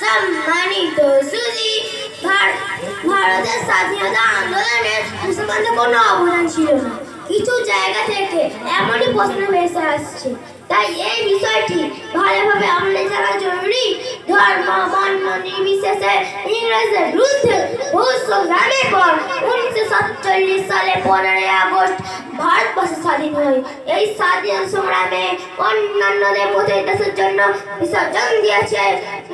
সম্মানিত সুধী, ভারতের স্বাধীনতা আন্দোলনে মুসলমানদের কোনো অবদান ছিল না। কিছু জায়গা থেকে এমনই প্রশ্ন ভেসে আসছে, তাই এই বিষয়টি ভালোভাবে আমাদের জানা জরুরি। ধর্ম বর্ণ নির্বিশেষে ইংরেজদের বিরুদ্ধে বহু সংগ্রামের পর 1947 সালে 15 আগস্ট ভারতবর্ষ স্বাধীন হয়। এই স্বাধীন সংগ্রামে অন্যান্যদের মতো দেশের জন্য বিসর্জন দিয়েছে।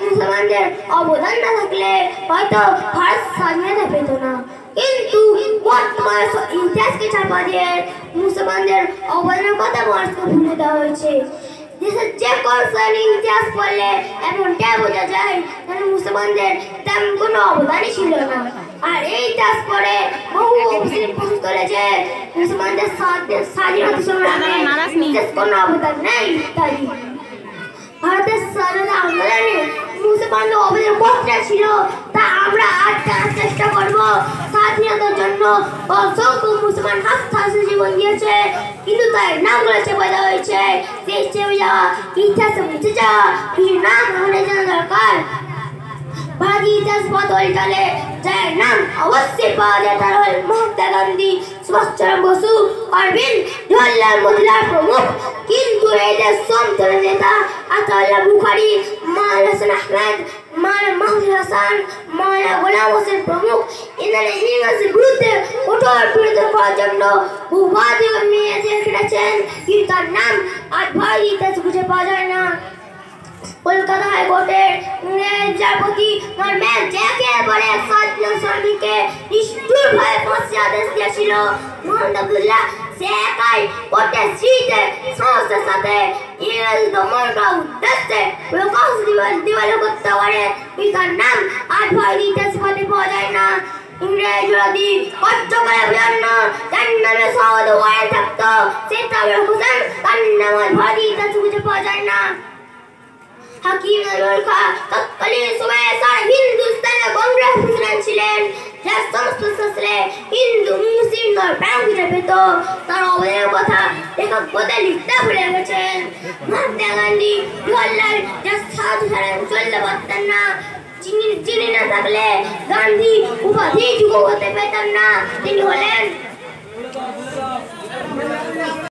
মুসলমানদের অবদান না থাকলে হয়তো ভারত স্বাধীনতা পেত না। কিন্তু বর্তমান ইতিহাসকে চাপা দিয়ে মুসলমানদের অবদানের কথা মানুষকে ভুলে দেওয়া হয়েছে। দেশের যে কোনো ইতিহাস পড়লে এমনটাই বোঝা যায় যেন মুসলমানদের তেমন কোনো অবদানই ছিল না। আর এই ইতিহাস পড়ে বহু প্রশ্ন তোলে যে মুসলমানদের স্বাধীনতা সংগ্রামে কোনো অবদান নেই ইত্যাদি। ভারতের স্বাধীনতা আন্দোলনে মুসলমানদের অবদান কতটা ছিল তা আমরা আজ জানার চেষ্টা করব। স্বাধীনতার জন্য অসংখ্য মুসলমান হাসতে জীবন দিয়েছে, কিন্তু তার নামগুলো চেপে দেওয়া হয়েছে। সেই চেপে যাওয়া ইতিহাসে মুছে যাওয়া কিছু নাম আমাদের জানা দরকার। ভারতীয় ইতিহাস বদলে যার নাম অবশ্যই পাওয়া যায় তারা হল মহাত্মা গান্ধী, সুভাষচন্দ্র বসু, অরবিন্দ, জওহরলাল মতিলাল প্রমুখ। কিন্তু এদের সমতলের নেতা আতাউল্লাহ বুখারী, মাওলানা হাসান আহমেদ, মাওলানা মাহমুদ হাসান, মাওলানা গোলাম হোসেন প্রমুখ এনারা ইংরেজদের বিরুদ্ধে কঠোর বিরোধ করার জন্য বহুবার মেয়েদের খেটেছেন, কিন্তু তার নাম আজ ভারতীয় ইতিহাস খুঁজে পাওয়া যায় না। কলকাতা হাইকোর্টের বিচারপতি নরম্যান জ্যাকের বলে স্বাধীনতা শ্রমিককে নিষ্ঠুরভাবে ফাঁসির আদেশ দিয়েছিল মোহাম্মদ আবদুল্লাহ। সে একাই কোর্টের সিটে সংস্থার সাথে ইংরেজ দমন করার উদ্দেশ্যে প্রকাশ দিবালো করতে পারে, কিন্তু তার নাম আজ ভারতীয় ইতিহাস পাঠে পাওয়া যায় না। ইংরেজ যদি কষ্ট করে বোঝান তার নামে সহজ ওয়ারে থাকতো সেটা হোসেন, তার নাম আজ ভারতীয় ইতিহাস খুঁজে পাওয়া যায় না। হাকিম আল-মুলকা তৎকালীন সময়ে সারা হিন্দুস্তানে কংগ্রেস প্রেসিডেন্ট ছিলেন। যার সমস্ত শাস্ত্রে হিন্দু মুসলিমদের প্রাণ খুঁজে পেত, তার অবদানের কথা লেখক পদে লিখতে ভুলে গেছেন। মহাত্মা গান্ধী, জওহরলাল যার সাধু ছাড়া চলতে পারতেন না, চিনি না থাকলে গান্ধী উপাধি যুগ হতে পেতেন না। তিনি হলেন